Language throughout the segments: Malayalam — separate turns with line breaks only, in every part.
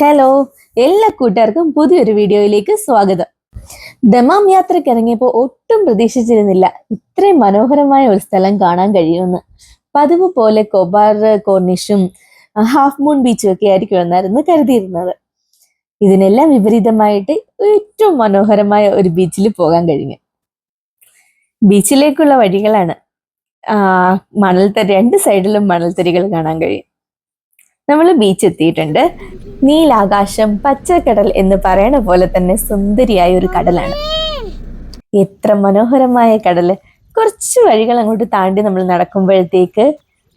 ഹലോ, എല്ലാ കൂട്ടുകാർക്കും പുതിയൊരു വീഡിയോയിലേക്ക് സ്വാഗതം. ദമാം യാത്രയ്ക്ക് ഇറങ്ങിയപ്പോൾ ഒട്ടും പ്രതീക്ഷിച്ചിരുന്നില്ല ഇത്രയും മനോഹരമായ ഒരു സ്ഥലം കാണാൻ കഴിയുമെന്ന്. പതിവ് പോലെ കൊബാർ കോർണിഷും ഹാഫ് മൂൺ ബീച്ചും ഒക്കെ ആയിരിക്കും എന്നായിരുന്നു കരുതിയിരുന്നത്. ഇതിനെല്ലാം വിപരീതമായിട്ട് ഏറ്റവും മനോഹരമായ ഒരു ബീച്ചിൽ പോകാൻ കഴിഞ്ഞു. ബീച്ചിലേക്കുള്ള വഴികളാണ് രണ്ട് സൈഡിലും മണൽത്തരികൾ കാണാൻ കഴിയും. നമ്മൾ ബീച്ച് എത്തിയിട്ടുണ്ട്. നീലാകാശം പച്ചക്കടൽ എന്ന് പറയണ പോലെ തന്നെ സുന്ദരിയായ ഒരു കടലാണ്. എത്ര മനോഹരമായ കടല്! കുറച്ച് വഴികൾ അങ്ങോട്ട് താണ്ടി നമ്മൾ നടക്കുമ്പോഴത്തേക്ക്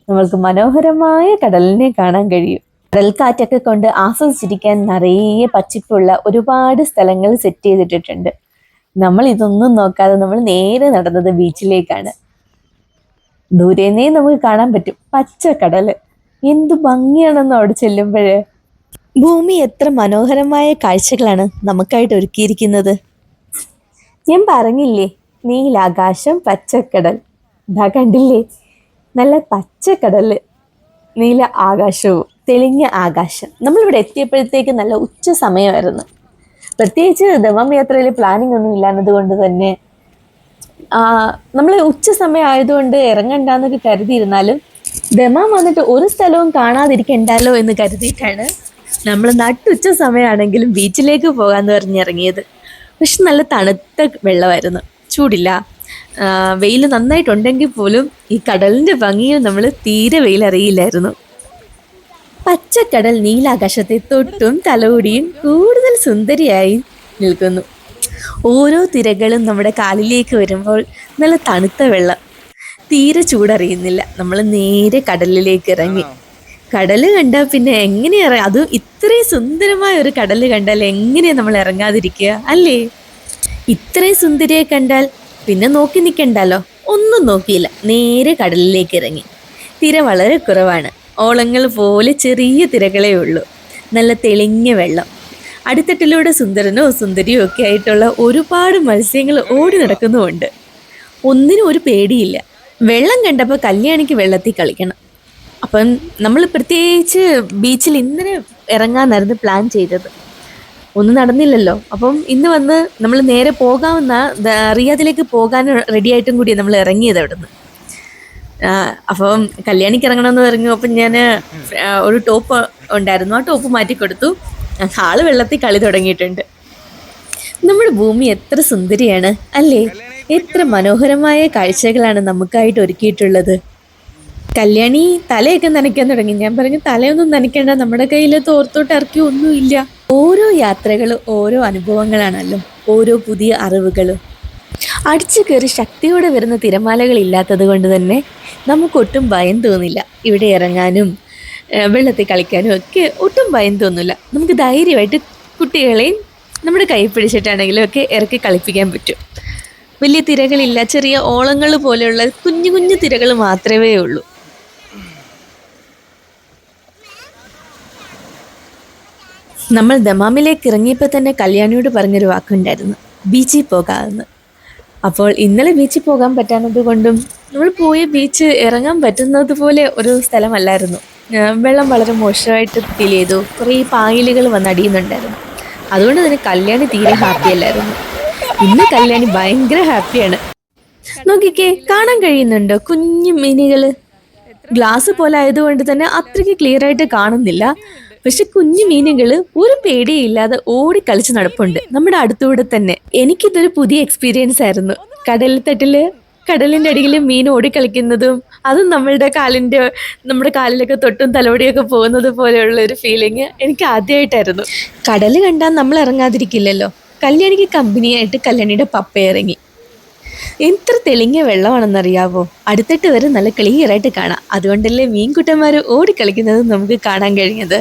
നമ്മൾക്ക് മനോഹരമായ കടലിനെ കാണാൻ കഴിയും. കടൽക്കാറ്റൊക്കെ കൊണ്ട് ആസ്വദിച്ചിരിക്കാൻ നിറയെ പച്ചിപ്പുള്ള ഒരുപാട് സ്ഥലങ്ങൾ സെറ്റ് ചെയ്തിട്ടിട്ടുണ്ട്. നമ്മൾ ഇതൊന്നും നോക്കാതെ നമ്മൾ നേരെ നടന്നത് ബീച്ചിലേക്കാണ്. ദൂരേന്നേ നമുക്ക് കാണാൻ പറ്റും പച്ചക്കടല്. എന്തു ഭംഗിയാണെന്നോ അവിടെ ചെല്ലുമ്പോഴേ. ഭൂമി എത്ര മനോഹരമായ കാഴ്ചകളാണ് നമുക്കായിട്ട് ഒരുക്കിയിരിക്കുന്നത്. ഞാൻ പറഞ്ഞില്ലേ, നീലാകാശം പച്ചക്കടൽ. ഇതാ കണ്ടില്ലേ, നല്ല പച്ചക്കടല്, നീല ആകാശവും തെളിഞ്ഞ ആകാശം. നമ്മളിവിടെ എത്തിയപ്പോഴത്തേക്ക് നല്ല ഉച്ച സമയമായിരുന്നു. പ്രത്യേകിച്ച് ദമാം യാത്രയിൽ പ്ലാനിങ് ഒന്നും ഇല്ലാന്നത് കൊണ്ട് തന്നെ നമ്മൾ ഉച്ച സമയം ആയതുകൊണ്ട് ഇറങ്ങണ്ടെന്നൊക്കെ കരുതിയിരുന്നാലും ദമാം വന്നിട്ട് ഒരു സ്ഥലവും കാണാതിരിക്കണ്ടല്ലോ എന്ന് കരുതിയിട്ടാണ് നമ്മൾ നട്ടുച്ച സമയമാണെങ്കിലും ബീച്ചിലേക്ക് പോകാമെന്ന് പറഞ്ഞിറങ്ങിയത്. പക്ഷെ നല്ല തണുത്ത വെള്ളമായിരുന്നു, ചൂടില്ല. വെയിൽ നന്നായിട്ടുണ്ടെങ്കിൽ പോലും ഈ കടലിൻ്റെ ഭംഗിയിൽ നമ്മൾ തീരെ വെയിലറിയില്ലായിരുന്നു. പച്ചക്കടൽ നീലാകാശത്തെ തൊട്ടും തലോടിയും കൂടുതൽ സുന്ദരിയായി നിൽക്കുന്നു. ഓരോ തിരകളും നമ്മുടെ കാലിലേക്ക് വരുമ്പോൾ നല്ല തണുത്ത വെള്ളം, തീരെ ചൂടറിയുന്നില്ല. നമ്മൾ നേരെ കടലിലേക്ക് ഇറങ്ങി. കടല് കണ്ടാൽ പിന്നെ എങ്ങനെയാ, അതും ഇത്രയും സുന്ദരമായ ഒരു കടല് കണ്ടാൽ എങ്ങനെയാ നമ്മൾ ഇറങ്ങാതിരിക്കുക അല്ലേ? ഇത്രയും സുന്ദരിയെ കണ്ടാൽ പിന്നെ നോക്കി നിൽക്കണ്ടല്ലോ. ഒന്നും നോക്കിയില്ല, നേരെ കടലിലേക്ക് ഇറങ്ങി. തിര വളരെ കുറവാണ്, ഓളങ്ങൾ പോലെ ചെറിയ തിരകളേ ഉള്ളൂ. നല്ല തെളിഞ്ഞ വെള്ളം. അടിത്തട്ടിലൂടെ സുന്ദരനോ സുന്ദരിയോ ഒക്കെ ആയിട്ടുള്ള ഒരുപാട് മത്സ്യങ്ങൾ ഓടി നടക്കുന്നുമുണ്ട്. ഒന്നിനും ഒരു പേടിയില്ല. വെള്ളം കണ്ടപ്പോൾ കല്യാണിക്ക് വെള്ളത്തിൽ കളിക്കണം. അപ്പം നമ്മൾ പ്രത്യേകിച്ച് ബീച്ചിൽ ഇന്നലെ ഇറങ്ങാനായിരുന്നു പ്ലാൻ ചെയ്തത്. ഒന്നും നടന്നില്ലല്ലോ. അപ്പം ഇന്ന് വന്ന് നമ്മൾ നേരെ പോകാമെന്ന റിയാദിലേക്ക് പോകാൻ റെഡി ആയിട്ടും കൂടി നമ്മൾ ഇറങ്ങിയത് അവിടെ നിന്ന്. അപ്പം കല്യാണിക്ക് ഇറങ്ങണമെന്ന് പറഞ്ഞു. അപ്പം ഞാൻ ഒരു ടോപ്പ് ഉണ്ടായിരുന്നു, ആ ടോപ്പ് മാറ്റി കൊടുത്തു. ആള് വെള്ളത്തിൽ കളി തുടങ്ങിയിട്ടുണ്ട്. നമ്മുടെ ഭൂമി എത്ര സുന്ദരിയാണ് അല്ലേ? എത്ര മനോഹരമായ കാഴ്ചകളാണ് നമുക്കായിട്ട് ഒരുക്കിയിട്ടുള്ളത്. കല്യാണി തലയൊക്കെ നനയ്ക്കാൻ തുടങ്ങി. ഞാൻ പറഞ്ഞു, തലയൊന്നും നനയ്ക്കേണ്ട, നമ്മുടെ കയ്യിൽ തോർത്തോട്ട് ഇറക്കി ഒന്നുമില്ല. ഓരോ യാത്രകളും ഓരോ അനുഭവങ്ങളാണല്ലോ, ഓരോ പുതിയ അറിവുകളും. അടിച്ചു കയറി ശക്തിയോടെ വരുന്ന തിരമാലകൾ ഇല്ലാത്തത് കൊണ്ട് തന്നെ നമുക്കൊട്ടും ഭയം തോന്നില്ല. ഇവിടെ ഇറങ്ങാനും വെള്ളത്തിൽ കളിക്കാനും ഒക്കെ ഒട്ടും ഭയം തോന്നില്ല. നമുക്ക് ധൈര്യമായിട്ട് കുട്ടികളെയും നമ്മുടെ കൈ പിടിച്ചിട്ടാണെങ്കിലും ഒക്കെ ഇറക്കി കളിപ്പിക്കാൻ പറ്റും. വലിയ തിരകളില്ല, ചെറിയ ഓളങ്ങൾ പോലെയുള്ള കുഞ്ഞു കുഞ്ഞു തിരകൾ മാത്രമേ ഉള്ളൂ. നമ്മൾ ദമാമിലേക്ക് ഇറങ്ങിയപ്പോൾ തന്നെ കല്യാണിയോട് പറഞ്ഞൊരു വാക്കുണ്ടായിരുന്നു, ബീച്ചിൽ പോകാമെന്ന്. അപ്പോൾ ഇന്നലെ ബീച്ചിൽ പോകാൻ പറ്റാത്തത് കൊണ്ടും നമ്മൾ പോയ ബീച്ച് ഇറങ്ങാൻ പറ്റുന്നത് പോലെ ഒരു സ്ഥലമല്ലായിരുന്നു. വെള്ളം വളരെ മോശമായിട്ട് ഫീൽ ചെയ്തു. കുറേ പായലുകൾ വന്ന് അടിയുന്നുണ്ടായിരുന്നു. അതുകൊണ്ട് തന്നെ കല്യാണി തീരെ ഹാപ്പി അല്ലായിരുന്നു. ഇന്ന് കല്യാണി ഭയങ്കര ഹാപ്പിയാണ്. നോക്കിക്കേ, കാണാൻ കഴിയുന്നുണ്ടോ കുഞ്ഞു മീനുകൾ? ഗ്ലാസ് പോലെ ആയതുകൊണ്ട് തന്നെ അത്രയ്ക്ക് ക്ലിയർ ആയിട്ട് കാണുന്നില്ല. പക്ഷെ കുഞ്ഞു മീനുകൾ ഒരു പേടിയില്ലാതെ ഓടി കളിച്ച് നടപ്പുണ്ട് നമ്മുടെ അടുത്തൂടെ തന്നെ. എനിക്കിതൊരു പുതിയ എക്സ്പീരിയൻസ് ആയിരുന്നു. കടലിന്റെ അടിയിൽ മീൻ ഓടിക്കളിക്കുന്നതും അതും നമ്മുടെ കാലിലൊക്കെ തൊട്ടും തലോടിയൊക്കെ പോകുന്നത് പോലെയുള്ള ഒരു ഫീലിംഗ് എനിക്ക് ആദ്യമായിട്ടായിരുന്നു. കടല് കണ്ടാൽ നമ്മൾ ഇറങ്ങാതിരിക്കില്ലല്ലോ. കല്യാണിക്ക് കമ്പനിയായിട്ട് കല്യാണിയുടെ പപ്പ ഇറങ്ങി. എത്ര തെളിഞ്ഞ വെള്ളമാണെന്നറിയാവോ? അടുത്തിട്ട് വരെ നല്ല ക്ലിയറായിട്ട് കാണാം. അതുകൊണ്ടല്ലേ മീൻകുട്ടന്മാർ ഓടിക്കളിക്കുന്നത് നമുക്ക് കാണാൻ കഴിഞ്ഞത്.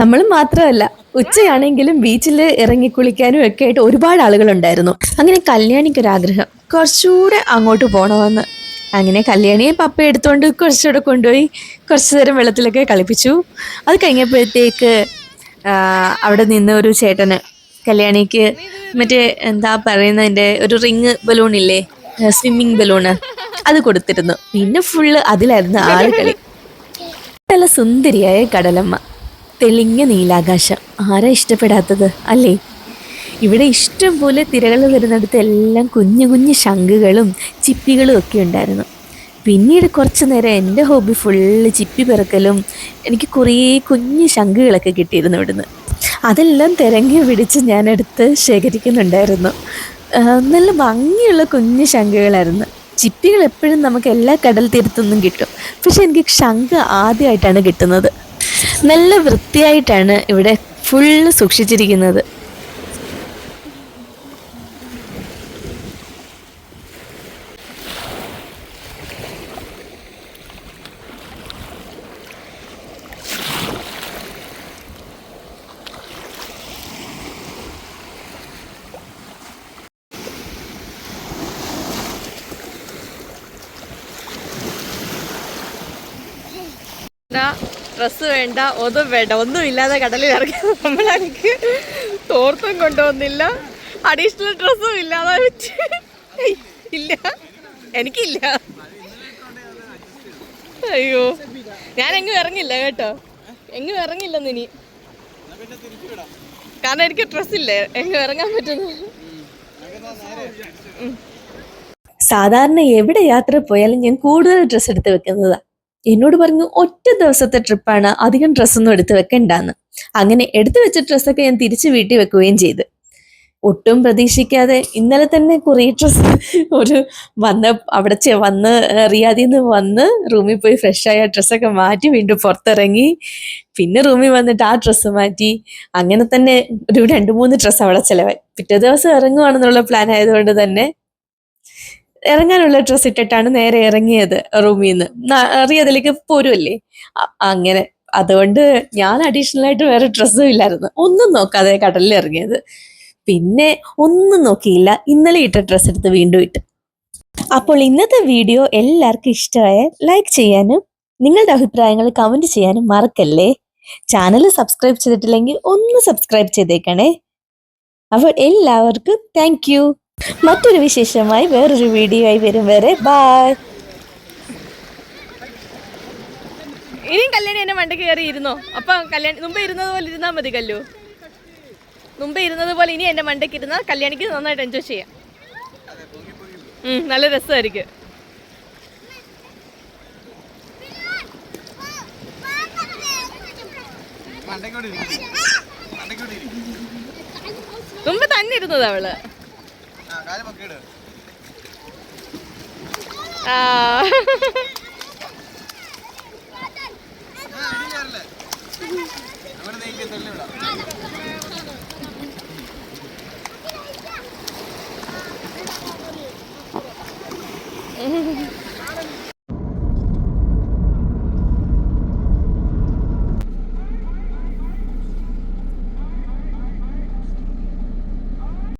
നമ്മൾ മാത്രമല്ല, ഉച്ചയാണെങ്കിലും ബീച്ചിൽ ഇറങ്ങി കുളിക്കാനും ഒക്കെ ആയിട്ട് ഒരുപാട് ആളുകളുണ്ടായിരുന്നു. അങ്ങനെ കല്യാണിക്കൊരാഗ്രഹം കുറച്ചുകൂടെ അങ്ങോട്ട് പോകണമെന്ന്. അങ്ങനെ കല്യാണിയെ പപ്പ എടുത്തുകൊണ്ട് കുറച്ചുകൂടെ കൊണ്ടുപോയി കുറച്ചു നേരം വെള്ളത്തിലൊക്കെ കളിപ്പിച്ചു. അത് കഴിഞ്ഞപ്പോഴത്തേക്ക് അവിടെ നിന്ന് ഒരു ചേട്ടന് കല്യാണിക്ക് മറ്റേ എന്താ പറയുന്നതിൻ്റെ ഒരു റിങ് ബലൂൺ ഇല്ലേ, സ്വിമ്മിങ് ബലൂണ്, അത് കൊടുത്തിരുന്നു. പിന്നെ ഫുള്ള് അതിലായിരുന്നു ആളുകളി. നല്ല സുന്ദരിയായ കടലമ്മ, തെളിഞ്ഞ നീലാകാശം, ആരാ ഇഷ്ടപ്പെടാത്തത് അല്ലേ? ഇവിടെ ഇഷ്ടം പോലെ തിരകൾ വരുന്നിടത്ത് എല്ലാം കുഞ്ഞു കുഞ്ഞു ശംഖുകളും ചിപ്പികളും ഒക്കെ ഉണ്ടായിരുന്നു. പിന്നീട് കുറച്ച് നേരം എൻ്റെ ഹോബി ഫുള്ള് ചിപ്പി പെറുക്കലും, എനിക്ക് കുറേ കുഞ്ഞു ശംഖുകളൊക്കെ കിട്ടിയിരുന്നു ഇവിടുന്ന്. അതെല്ലാം തിരങ്ങി പിടിച്ച് ഞാനെടുത്ത് ശേഖരിക്കുന്നുണ്ടായിരുന്നു. നല്ല ഭംഗിയുള്ള കുഞ്ഞു ശംഖുകളായിരുന്നു. ചിപ്പികൾ എപ്പോഴും നമുക്ക് എല്ലാ കടൽ തീരത്തൊന്നും കിട്ടും, പക്ഷെ എനിക്ക് ശംഖ് ആദ്യമായിട്ടാണ് കിട്ടുന്നത്. നല്ല വൃത്തിയായിട്ടാണ് ഇവിടെ ഫുള്ള് സൂക്ഷിച്ചിരിക്കുന്നത്.
ഡ്രസ്സ് വേണ്ട, ഒന്നും വേണ്ട, ഒന്നും ഇല്ലാതെ കടലിൽ ഇറങ്ങി നമ്മളെനിക്ക് തോർത്തും കൊണ്ടുവന്നില്ല, അഡീഷണൽ ഡ്രസ്സും ഇല്ലാതെ ഇല്ല, എനിക്കില്ല. അയ്യോ, ഞാൻ എങ്ങും ഇറങ്ങില്ല കേട്ടോ, എങ്ങും ഇറങ്ങില്ലെന്ന് ഇനി, കാരണം എനിക്ക് ഡ്രസ്സില്ലേ എങ്ങും ഇറങ്ങാൻ പറ്റുന്നു.
സാധാരണ എവിടെ യാത്ര പോയാലും ഞാൻ കൂടുതൽ ഡ്രസ്സ് എടുത്ത് വെക്കുന്നതാ. എന്നോട് പറഞ്ഞു ഒറ്റ ദിവസത്തെ ട്രിപ്പാണ്, അധികം ഡ്രസ്സൊന്നും എടുത്ത് വെക്കണ്ടാന്ന്. അങ്ങനെ എടുത്തു വെച്ച ഡ്രസ്സൊക്കെ ഞാൻ തിരിച്ച് വീട്ടിൽ വെക്കുകയും ചെയ്തു. ഒട്ടും പ്രതീക്ഷിക്കാതെ ഇന്നലെ തന്നെ കുറേ ഡ്രസ്സ് ഒരു വന്ന് റിയാദിൽ നിന്ന് വന്ന് റൂമിൽ പോയി ഫ്രഷായ ഡ്രസ്സൊക്കെ മാറ്റി വീണ്ടും പുറത്തിറങ്ങി, പിന്നെ റൂമിൽ വന്നിട്ട് ആ ഡ്രസ്സ് മാറ്റി, അങ്ങനെ തന്നെ ഒരു 2-3 ഡ്രസ്സ് അവിടെ ചിലവായി. പിറ്റേ ദിവസം ഇറങ്ങുവാണെന്നുള്ള പ്ലാൻ ആയതുകൊണ്ട് തന്നെ ഇറങ്ങാനുള്ള ഡ്രസ്സ് ഇട്ടിട്ടാണ് നേരെ ഇറങ്ങിയത് റൂമിൽ നിന്ന്. റിയാദിലേക്ക് പോരുമല്ലേ, അങ്ങനെ. അതുകൊണ്ട് ഞാൻ അഡീഷണൽ ആയിട്ട് വേറെ ഡ്രസ്സും ഇല്ലായിരുന്നു. ഒന്നും നോക്കാതെ കടലിൽ ഇറങ്ങിയത്. പിന്നെ ഒന്നും നോക്കിയില്ല, ഇന്നലെ ഇട്ട ഡ്രസ്സ് എടുത്ത് വീണ്ടും ഇട്ട്. അപ്പോൾ ഇന്നത്തെ വീഡിയോ എല്ലാവർക്കും ഇഷ്ടമായ ലൈക്ക് ചെയ്യാനും നിങ്ങളുടെ അഭിപ്രായങ്ങൾ കമന്റ് ചെയ്യാനും മറക്കല്ലേ. ചാനൽ സബ്സ്ക്രൈബ് ചെയ്തിട്ടില്ലെങ്കിൽ ഒന്ന് സബ്സ്ക്രൈബ് ചെയ്തേക്കണേ. അപ്പോൾ എല്ലാവർക്കും താങ്ക് യു. മറ്റൊരു വിശേഷമായി വേറൊരു വീഡിയോ ആയി വരും വരെ ബൈ.
ഇനിയും കല്യാണി എന്നെ മണ്ടയ്ക്ക് കയറി ഇരുന്നോ? അപ്പം കല്യാണി മുമ്പേ ഇരുന്നത് പോലെ ഇരുന്നാൽ മതി. കല്ലു മുമ്പേ ഇരുന്നത് പോലെ ഇനി എൻ്റെ മണ്ടയ്ക്ക് ഇരുന്നാൽ കല്യാണിക്ക് നന്നായിട്ട് എൻജോയ് ചെയ്യാം. നല്ല രസമായിരിക്കും. മുമ്പ് തന്നെ ഇരുന്നത് അവള്. ആ